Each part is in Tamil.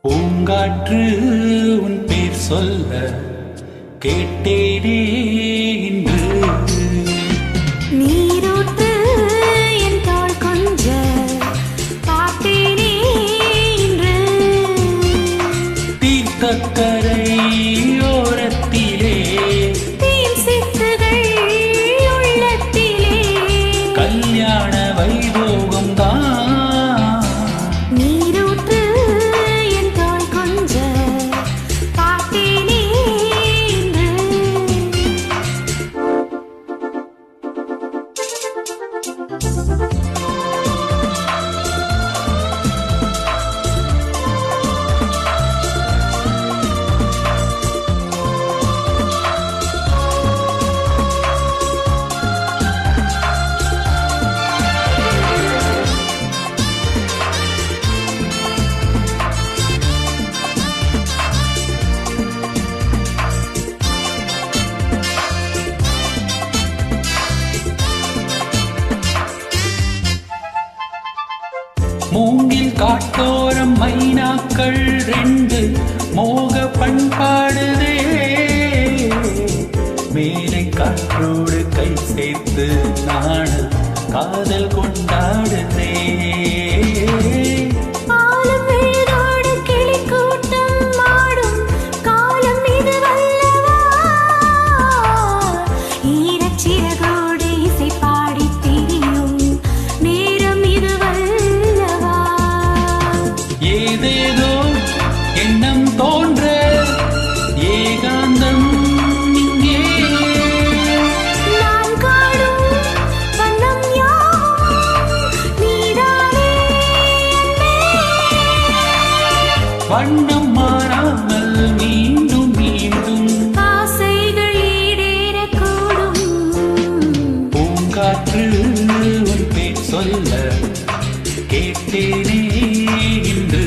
பூங்காற்று உன் பேர் சொல்ல கேட்டேனே இன்று. நீரூற்று என் தோள் கொஞ்ச பார்த்தேனே இன்று. தீர்த்தக்கரை ஓரத்திலே தீம் சித்துகள் உள்ளத்திலே கல்யாண வைபோகம் தான். மூங்கில் காட்டோரம் மைனாக்கள் ரெண்டு மோக பண்பாடுதே. மேலை காற்றோடு கை சேர்த்து நாண காதல் கொண்டாடுதே. ஏதேதோ எண்ணம் தோன்ற ஏகாந்தம் இங்கே. நான் காடும் வண்ணம் நீதானே. வண்ணம் மாறாமல் மீண்டும் மீண்டும் ஆசைகள் ஈடேறக்கூடும். பூங்காற்று உன் பேர் சொல்ல கேட்டேனே இன்று.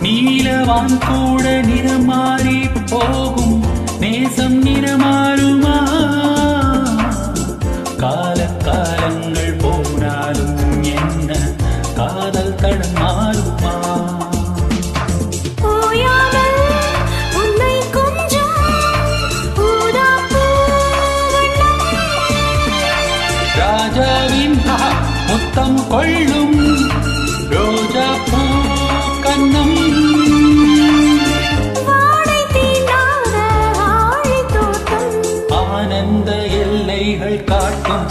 நீலவான் கூட நிறமாறி போகும் நேசம் நிறமாறுமா? காலகாலங்கள் போனாலும் என்ன காதல் தடம் மாறுமா? ராஜாவின் முத்தம் கொள்ளும் ரோஜா பூ கண்ணம். ஆனந்த எல்லைகள் காட்டும்